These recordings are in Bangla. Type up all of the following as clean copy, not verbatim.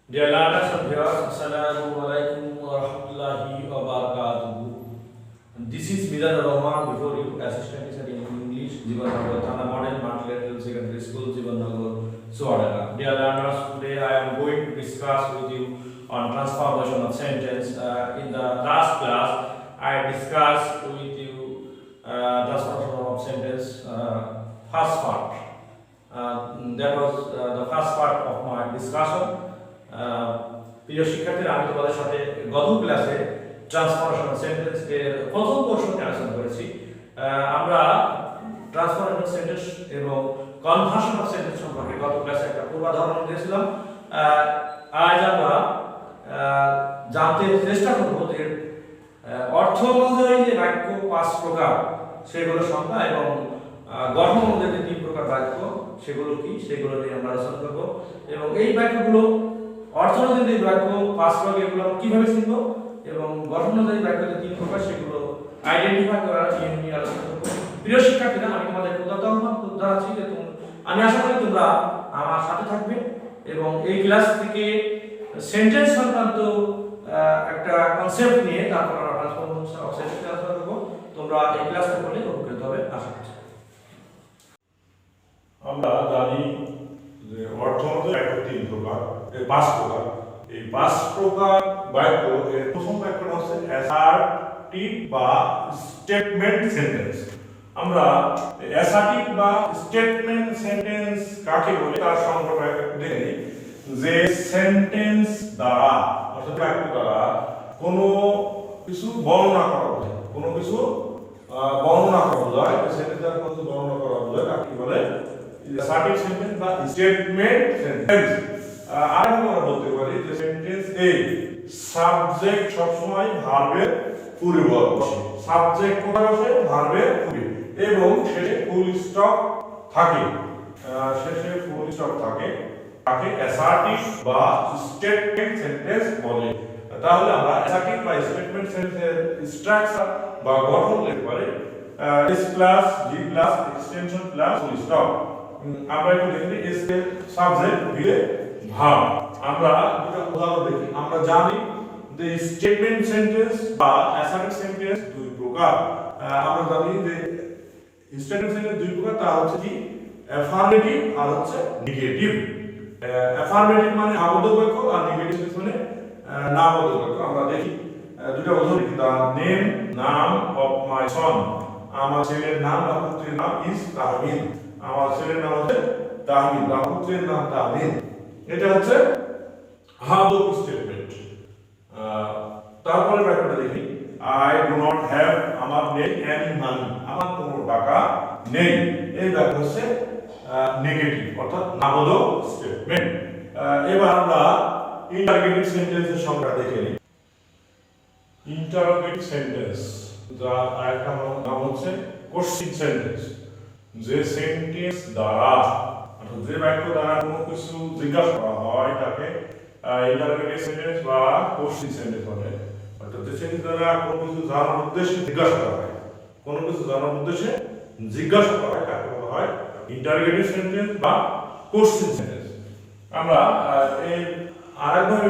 Dear learners and viewers, Assalamu alaikum wa rahmatullahi wa barakatuh. This is Midan Rahman before you, Assistant Teacher in English, Jivannagar, Thana Model, Martin Secondary School, Jivannagar, Suadaka. Dear learners, today I am going to discuss with you on transformation of sentence. In the last class, I discussed with you transformation of sentence first part. That was the first part of my discussion. প্রিয় শিক্ষার্থীরা, আমি তোমাদের সাথে গত ক্লাসে ট্রান্সফরমেশন সেন্টেন্স এর প্রথম পোর্শনে আলোচনা করেছি। আমরা ট্রান্সফরমেশন সেন্টেন্স এবং কনভার্সন অফ সেন্টেন্স সম্পর্কে গত ক্লাসে একটা পূর্বাধারণা দিয়েছিলাম। আজ আমরা জানতে চেষ্টা করব যে অর্থ অনুযায়ী যে বাক্য 5 প্রকার সেগুলোর সংখ্যা এবং গঠন অনুযায়ী যে 3 প্রকার বাক্য সেগুলো কি, সেগুলো নিয়ে আমরা আলোচনা করব। এবং এই বাক্যগুলো অর্থনৈতিক বাক্য 5 প্রকার এগুলো আমরা কিভাবে শিখব এবং গঠন অনুযায়ী বাক্য যে 3 প্রকার সেগুলো আইডেন্টিফাই করার নিয়ে আলোচনা করব। প্রিয় শিক্ষার্থীরা, আমি তোমাদের উদাহরণ জানাচ্ছি যে আমি আশা করি তোমরা আমার সাথে থাকবে এবং এই ক্লাস থেকে সেন্টেন্স সংক্রান্ত একটা কনসেপ্ট নিয়ে তারপর আমরা ট্রান্সফরমেশন অফ সেন্টেন্স আলোচনা করব। তোমরা এই ক্লাসটা করলে উপকৃত হবে আশা করছি। আমরা জানি যে অর্থনৈতিক বাক্য 3 প্রকার, 5 প্রকার। এই 5 প্রকার বাক্য এর প্রথম বাক্যটা হচ্ছে অ্যাসার্টিভ বা স্টেটমেন্ট সেন্টেন্স। আমরা অ্যাসার্টিভ বা স্টেটমেন্ট সেন্টেন্স কাকে বলে তার সংজ্ঞাটা দেখে নিই। যে সেন্টেন্স দ্বারা অর্থাৎ বাক্য দ্বারা কোনো কিছু বর্ণনা করা বোঝায়, কোনো কিছু বর্ণনা করা বোঝায়, সেন্টেন্স দ্বারা কোনো কিছু বর্ণনা করা বোঝায় তাকে বলে অ্যাসার্টিভ সেন্টেন্স বা স্টেটমেন্ট সেন্টেন্স। আর আমরা বলতে পারি যে সেন্টেন্স এ সাবজেক্ট সবসময় ভার্বের পূর্বে বসে, সাবজেক্ট কোথায় বসে, ভার্বের পূর্বে, এবং শেষে ফুল স্টপ থাকে, শেষে ফুল স্টপ থাকে, তাকে অ্যাসার্টিভ বা স্টেটমেন্ট সেন্টেন্স বলে। তাহলে আমরা অ্যাসার্টিভ বা স্টেটমেন্ট সেন্টেন্সের স্ট্রাকচার বা গঠন লিখতে পারি S plus G plus extension plus full stop. আমরা একটু দেখি এস এর সাবজেক্ট বি এর ভার্ব। আমরা দুটো উদাহরণ দেখি। আমরা জানি যে স্টেটমেন্ট সেন্টেন্স বা অ্যাসার্টিভ সেন্টেন্স 2 প্রকার। আমরা জানি যে স্টেটমেন্ট সেন্টেন্স 2 প্রকার, তা হচ্ছে কি অ্যাফার্মেটিভ আর হচ্ছে নেগেটিভ। অ্যাফার্মেটিভ মানে আবোধক বাক্য আর নেগেটিভ মানে নাবোধক বাক্য। আমরা দেখি দুটো উদাহরণ দেখি। দা নেম, নাম অফ মাই সন, আমার ছেলের নাম বা পুত্রের নাম ইজ তাহমিদ। আমার ছেলের নাম হচ্ছে তাহমিদ বা পুত্রের নাম তাহমিদ। এটা হচ্ছে আবোধক স্টেটমেন্ট। তারপরে বাক্যটা দেখি। আই ডু নট হ্যাভ, আমার নেই এনি মানি, আমার কোনো টাকা নেই। এই বাক্য হচ্ছে নেগেটিভ অর্থাৎ নাবোধক স্টেটমেন্ট। এবার আমরা ইন্টারোগেটিভ সেন্টেন্সের সংজ্ঞা দেখে নিই। ইন্টারোগেটিভ সেন্টেন্স যার আরেকটা নাম হচ্ছে কোশ্চেন সেন্টেন্স। যে সেন্টেন্স দ্বারা অর্থাৎ যে বাক্য দ্বারা কোনো কিছু জিজ্ঞাসা করা হয় তাকে ইন্টারোগেটিভ সেন্টেন্স বা কোশ্চেন সেন্টেন্স বলে। অর্থাৎ যে সেন্টেন্স দ্বারা কোনো কিছু জানার উদ্দেশ্যে জিজ্ঞাসা করা হয়, কোনো কিছু জানার উদ্দেশ্যে জিজ্ঞাসা করা হয় তাকে বলা হয় ইন্টারোগেটিভ সেন্টেন্স বা কোশ্চেন সেন্টেন্স। আমরা এই আরেকভাবে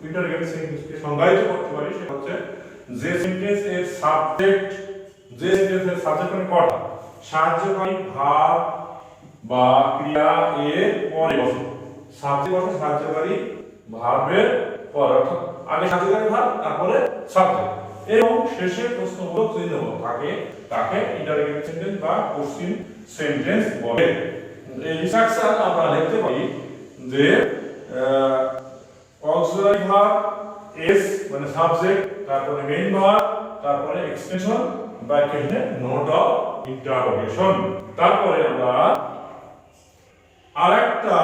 ইন্টারোগেটিভ সেন্টেন্সকে সংজ্ঞায়িত করতে পারি, সেটা হচ্ছে যে সেন্টেন্স এর সাবজেক্ট, যে সেন্টেন্সের সাবজেক্ট মানে কর্তা সাহায্যকারী ভার্ব বা ক্রিয়া এর পরে বসে। সাবজেক্ট বসে সাহায্যকারী ভার্বের পরে, অর্থাৎ আগে সাহায্যকারী ভার্ব তারপরে সাবজেক্ট এবং শেষে প্রশ্নবোধক চিহ্ন থাকে, তাকে ইন্টারোগেটিভ সেন্টেন্স বা কোশ্চেন সেন্টেন্স বলে। এই স্ট্রাকচার আমরা লিখতে পারি যে অক্সিলারি ভার্ব এস মানে সাবজেক্ট, তারপরে মেইন ভার্ব, তারপরে এক্সটেনশন বা এখানে নোট অফ ইন্টারোগেশন। তারপরে আমরা আরেকটা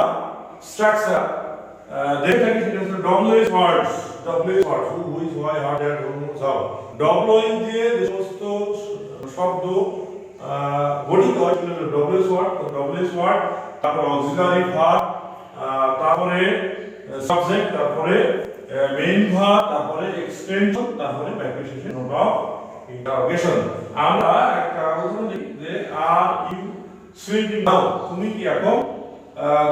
স্ট্রাকচার দেখে থাকি, সেটা হচ্ছে WH words. WH word who, which, why, how, that, whom, how. WH দিয়ে যে সমস্ত শব্দ গঠিত হয় সেটা হলো ডব্লিউএস ওয়ার্ড। ডব্লিউএস ওয়ার্ড, তারপর অক্সিলারি ভার্ব, তারপরে সাবজেক্ট, তারপরে মেইন ভার্ব, তারপরে এক্সটেনশন, তারপরে বাক্য শেষে নোট অফ ইন্টারোগেশন। আমরা একটা উদাহরণ দিই যে আর ইউ স্লিপিং নাও, তুমি কি এখন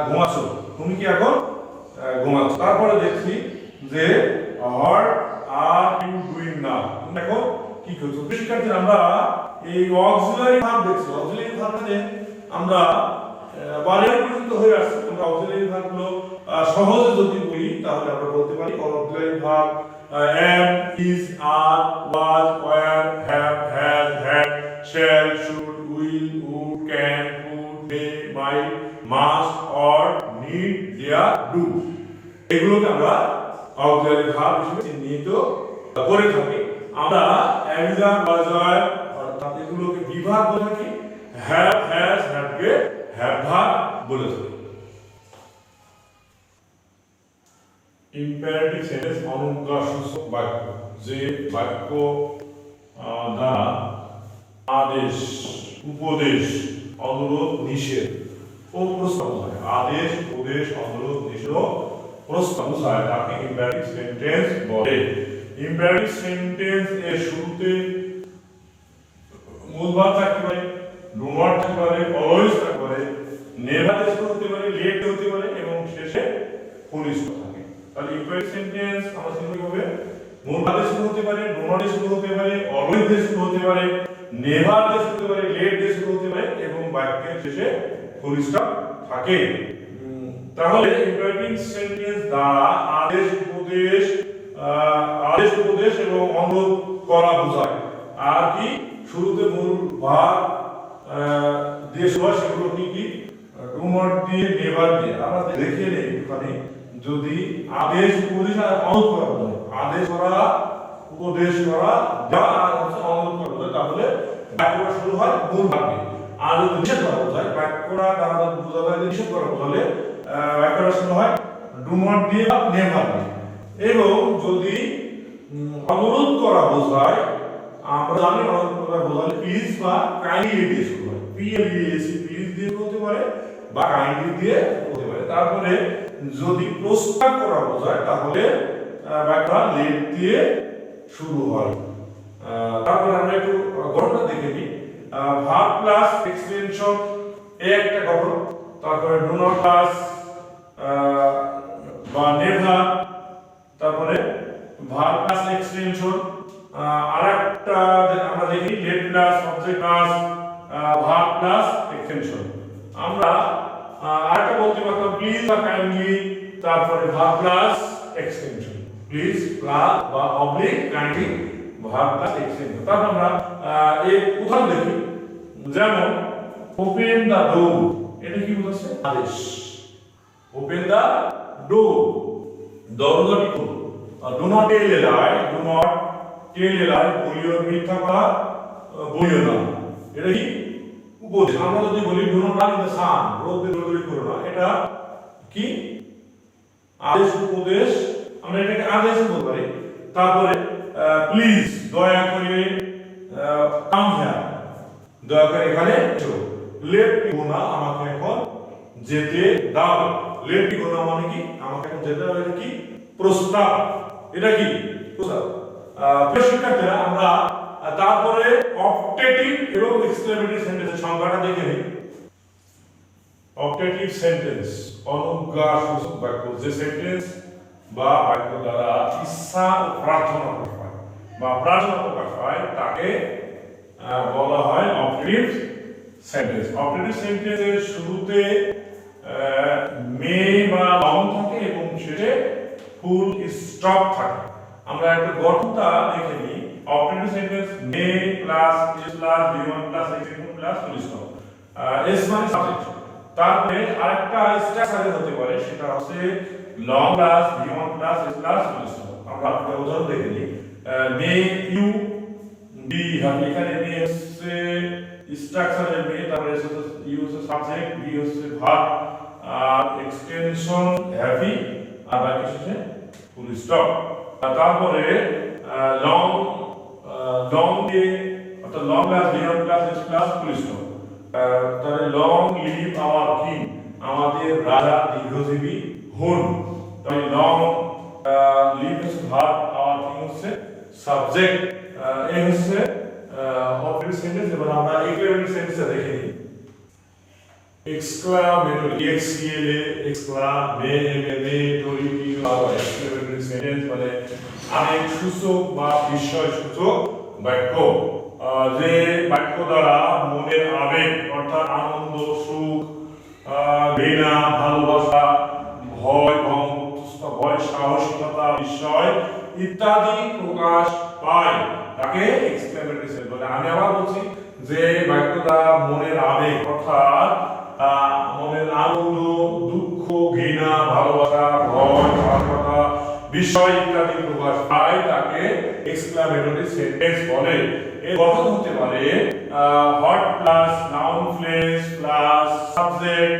ঘুমাচ্ছো, তুমি কি এখন ঘুমাচ্ছে। তারপরে দেখছি যে what are you doing now, দেখো কি করছো। শিক্ষার্থী আমরা এই অক্সিলারি ভার্ব দেখছি। অক্সিলারি ভার্বে আমরা বারে পর্যন্ত হয়ে আসছে। আমরা অক্সিলারি ভার্বগুলো সহজে যদি বলি তাহলে আমরা বলতে পারি auxiliary verb am, is, are, was, were, have, has, had, shall, should, will, would, can, could, may, might, must, ought, need, dare, do, এগুলোকে আমরা অক্সিলারি ভার্ব হিসেবে চিহ্নিত করে থাকি। আমরা অ্যাভিজার, ওয়াজার অর্থাৎ এগুলোকে বিভাগ বলে থাকি। হ্যাভ, হ্যাজ, হ্যাভকে হ্যাভ ভার্ব বলে থাকি। ইম্পারেটিভ সেন্টেন্স অনুজ্ঞাসূচক বাক্য, যে বাক্য দ্বারা আদেশ, উপদেশ, অনুরোধ, নিষেধ ও প্রস্তাব বোঝায়। আদেশ, উপদেশ, অনুরোধ, নিষেধ ও প্রস্তাব বোঝায় তাকে ইম্পারেটিভ সেন্টেন্স বলে। ইম্পারেটিভ সেন্টেন্স এর শুরুতে মূল ভার্ব থাকতে পারে, ডু নট থাকতে পারে, অলওয়েজ থাকতে পারে, নেভার হতে পারে, লেট হতে পারে এবং শেষে ফুল স্টপ থাকে। তাহলে ইম্পারেটিভ সেন্টেন্স আমরা চিহ্নিত হবে মূল ভার্ব দিয়ে শুরু হতে পারে, ডু নট দিয়ে শুরু হতে পারে, অলওয়েজ দিয়ে শুরু হতে পারে, নেভার দিয়ে শুরু হতে পারে, লেট দিয়ে শুরু হতে পারে এবং বাক্যের শেষে ফুল স্টপ থাকে। তাহলে ইম্পারেটিভ সেন্টেন্স দ্বারা আদেশ, উপদেশ এবং অনুরোধ করা বোঝায়। আর কি শুরুতে মূল ভার্ব দিয়ে শুরু হয় সেগুলো কি কি? ডু নট দিয়ে, নেভার দিয়ে। আমরা দেখিয়ে নেই এখানে, যদি আদেশ, উপদেশ আর অনুরোধ করা বোঝায়, আদেশ করা, উপদেশ করা যা আর অনুরোধ করা বোঝায়, তাহলে বাক্যটা শুরু হয় মূল ভার্ব দিয়ে। আর যদি নিষেধ করা বোঝায়, বাক্যটা দ্বারা বোঝানো হয় নিষেধ করা বোঝালে বাক্যটা শুরু হয় ডু নট দিয়ে বা নেভার দিয়ে। এবং যদি অনুরোধ করা বোঝায়, আমরা জানি অনুরোধ করা বোঝালে প্লিজ বা কাইন্ডলি দিয়ে শুরু হয়। PLEAS, প্লিজ দিয়ে হতে পারে বা কাইন্ডলি দিয়ে হতে পারে। তারপরে যদি প্রস্তাব করা বোঝায় তাহলে বাক্যটা লেট দিয়ে শুরু হয়। তারপরে আমরা একটু গঠনটা দেখে নিই। ভার্ব প্লাস এক্সটেনশন এই একটা গঠন। তারপরে ডু নট প্লাস বা নেভার, তারপরে ভার্ব প্লাস এক্সটেনশন। আরেকটা আমরা দেখি let plus subject plus verb plus extension. আমরা আরেকটা বলতে পারতাম প্লিজ বা কাইন্ডলি, তারপরে verb plus extension, please plus বা oblique kindly, verb plus extension. তারপর আমরা এই উদাহরণ দেখি, যেমন ওপেন দা ডোর, এটা কি বোঝাচ্ছে? আদেশ। ওপেন দা ডোর, দরজাটি খোলো। Do not tell a lie, do not tell a lie, বলিও মিথ্যা কথা বলিও না, এটা কি? উপদেশ। আমরা যদি বলি do not run in the sun, রোদে দৌড়াদৌড়ি করো না, এটা কি? আদেশ, উপদেশ। আমরা এটাকে আদেশ বলতে পারি। তারপরে প্লিজ, দয়া করে কাম হিয়ার, দয়া করে এখানে এসো। লেট মি গো না, আমাকে এখন যেতে দাও। লেট মি গো না মানে কি? আমাকে এখন যেতে দাও, এটা কি? প্রস্তাব। এটা কি? প্রস্তাব। প্রিয় শিক্ষার্থীরা, আমরা তারপরে অপটেটিভ এবং এক্সক্লেমেটরি সেন্টেন্সের সংজ্ঞাটা দেখে নিই। অপটেটিভ সেন্টেন্স অনুজ্ঞাসূচক বাক্য, যে সেন্টেন্স বা বাক্য দ্বারা ইচ্ছা ও প্রার্থনা প্রকাশ পায় বা প্রার্থনা প্রকাশ পায় তাকে বলা হয় অপটেটিভ সেন্টেন্স। অপটেটিভ সেন্টেন্সের শুরুতে মে বা লং থাকে এবং শেষে ফুল স্টপ থাকে। আমরা একটা গঠনটা দেখে নিই। Optative sentence may plus S plus B one plus extension plus full stop. S মানে সাবজেক্ট। তারপরে আরেকটা স্ট্রাকচারে হতে পারে, সেটা হচ্ছে long plus B one plus S plus full stop. আমরা একটা উদাহরণ দেখে নিই। মে ইউ বি হ্যাপি, এখানে মে হচ্ছে স্ট্রাকচারের মে, তারপরে ইউ হচ্ছে সাবজেক্ট, বি হচ্ছে ভার্ব, আর এক্সটেনশন হ্যাপি, আর বাকি শেষে ফুল স্টপ। তারপরে লং দিয়ে অর্থাৎ long plus B one plus S plus full stop. তাহলে লং লিভ আওয়ার কিং, আমাদের রাজা দীর্ঘজীবী হন। তাহলে লং লিভ হচ্ছে ভার্ব, আওয়ার কিং হচ্ছে সাবজেক্ট। এই হচ্ছে অপটেটিভ সেন্টেন্স। এবার আমরা এক্সক্লেমেটরি সেন্টেন্সে দেখে নিই। এক্সক্লামেটরি এক্সিএলএ এক্সক্লামেটরি সেন্টেন্স মানে আবেগ সূচক বা বিস্ময় সূচক বাক্য। যে বাক্য দ্বারা মনের আবেগ অর্থাৎ আনন্দ, সুখ, ঘৃণা, ভালোবাসা, ভয়, ভয়, সাহসিকতা, বিস্ময় ইত্যাদি প্রকাশ পায় তাকে এক্সক্লেমেটরি সেন্টেন্স বলে। আমি আবার বলছি, যে বাক্য দ্বারা মনের আবেগ অর্থাৎ মনের আনন্দ, দুঃখ, ঘৃণা, ভালোবাসা, ভয়, সাহসিকতা, বিস্ময় ইত্যাদি প্রকাশ পায় তাকে এক্সক্লেমেটরি সেন্টেন্স বলে। এর গঠন হতে পারে what plus noun phrase plus subject,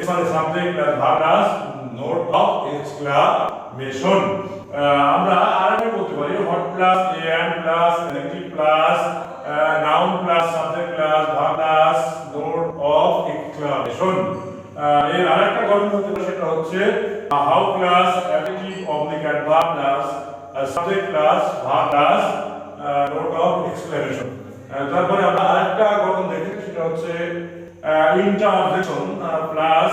মানে subject plus verb plus note of exclamation. আমরা আরেকটা বলতে পারি what plus an plus adjective plus noun plus subject plus verb plus note of exclamation. এর আরেকটা গঠন হতে পারে, সেটা হচ্ছে how plus adjective oblique adverb plus subject plus verb plus note of exclamation. তারপরে আমরা আরেকটা গঠন দেখি, সেটা হচ্ছে interjection plus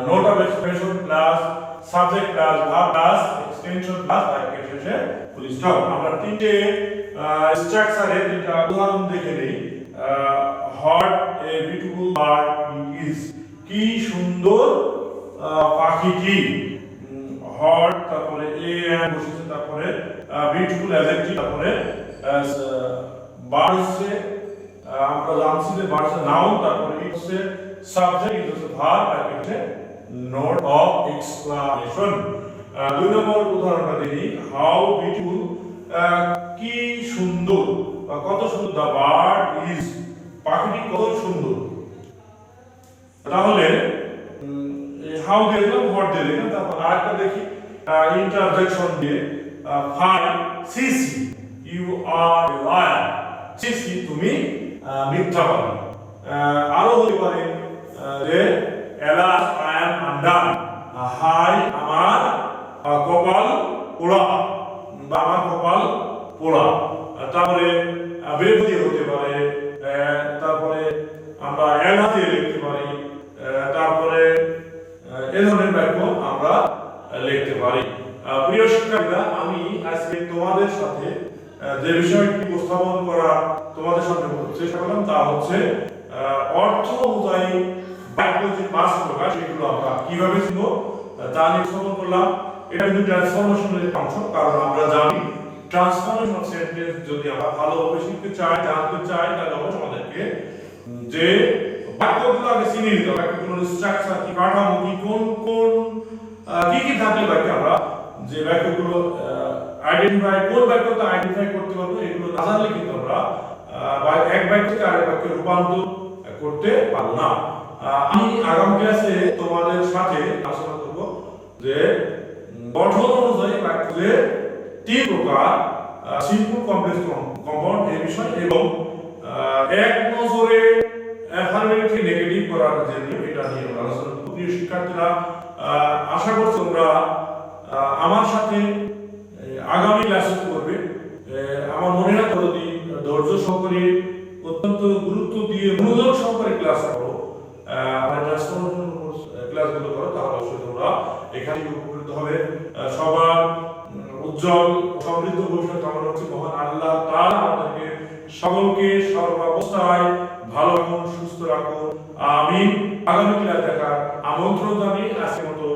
note of exclamation plus subject plus verb plus extension plus bracket শেষে ফুল স্টপ। আমরা তিনটে স্ট্রাকচারে তিনটা উদাহরণ দেখে নেই। Hot a beautiful bird is, কি সুন্দর পাখিটি। হট, তারপরে এ এন্ড বসেছে, তারপরে বিউটিফুল অ্যাডজেক্টিভ, তারপরে বার্ড হচ্ছে আমরা জানছি যে বার্ড হচ্ছে নাউন, তারপরে ইট হচ্ছে সাবজেক্ট, ইট হচ্ছে ভার্ব, আর এটা হচ্ছে নোট অফ এক্সক্লামেশন। দুই নম্বর উদাহরণটা দেখি, হাউ বিউটিফুল, কি সুন্দর বা কত সুন্দর, দ্য বার্ড ইজ, পাখিটি কত সুন্দর। তাহলে হাউ দিয়ে দিলাম, হোয়াট দিয়ে দিলাম। তারপর আরেকটা দেখি ইন্টারজেকশন দিয়ে, ফাইন সিসি ইউ আর এ লায়ার, সিসি তুমি মিথ্যাবাদী। আরো হতে পারে যে এলাস আই এম আন্ডার, হাই আমার কপাল পোড়া বা আমার কপাল পোড়া। তারপরে বেবদি হতে পারে, তারপরে আমরা এলা দিয়ে লিখতে পারি, তারপরে এ ধরনের বাক্য আমরা লিখতে পারি। প্রিয় শিক্ষার্থীরা, আমি আজকে তোমাদের সাথে যে বিষয়টি উপস্থাপন করা তোমাদের সামনে চেষ্টা করলাম তা হচ্ছে অর্থ অনুযায়ী বাক্য যে পাঁচ প্রকার সেগুলো আমরা কিভাবে চিনব তা নিয়ে উপস্থাপন করলাম। এটা কিন্তু ট্রান্সফরমেশনের অংশ, কারণ আমরা জানি ট্রান্সফরমেশন অফ সেন্টেন্স যদি আমরা ভালোভাবে শিখতে চাই, জানতে চাই, তাহলে অবশ্যই আমাদেরকে যে বাক্যগুলো আগে চিনে নিতে হবে, বাক্যগুলোর স্ট্রাকচার কি, কাঠামো কি, কোন কোন কি কি থাকলে বাক্যে আমরা যে বাক্যগুলো আইডেন্টিফাই, কোন বাক্যটা আইডেন্টিফাই করতে পারবো, এগুলো না জানলে কিন্তু আমরা এক বাক্য থেকে আরেক বাক্যে রূপান্তর করতে পারবো না। আমি আগামী ক্লাসে তোমাদের সাথে আলোচনা করব যে গঠন অনুযায়ী বাক্যের তিন প্রকার, সিম্পল, কমপ্লেক্স, কম্পাউন্ড এই বিষয়, এবং এক নজরে অ্যাফার্মেটিভ নেগেটিভ করার যে নিয়ম, এটা নিয়ে আলোচনা করব। প্রিয় শিক্ষার্থীরা, আশা করছি তোমরা আমার সাথে আগামী ক্লাসে করবে। আমার মনে হয় যদি ধৈর্য সহকারে, অত্যন্ত গুরুত্ব দিয়ে, মনোযোগ সহকারে ক্লাস করো, ট্রান্সফরমেশন ক্লাসগুলো করো, তাহলে অবশ্যই তোমরা এখানে উপকৃত হবে। সবার উজ্জ্বল সমৃদ্ধ ভবিষ্যৎ কামনা করছি। মহান আল্লাহ তাআলা আমাদেরকে সকলকে সর্বাবস্থায় ভালো রাখুন, সুস্থ রাখুন, আমিন। আগামী ক্লাস দেখার আমন্ত্রণ জানিয়ে আজকের মতো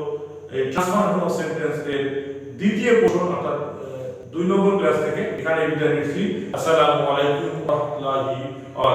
এই ট্রান্সফরমেশন অফ সেন্টেন্স এর দ্বিতীয় পোর্শন অর্থাৎ 2 নম্বর ক্লাস থেকে এখানে বিদায় নিচ্ছি। আসসালামু আলাইকুম ওয়া রাহমাতুল্লাহি ওয়া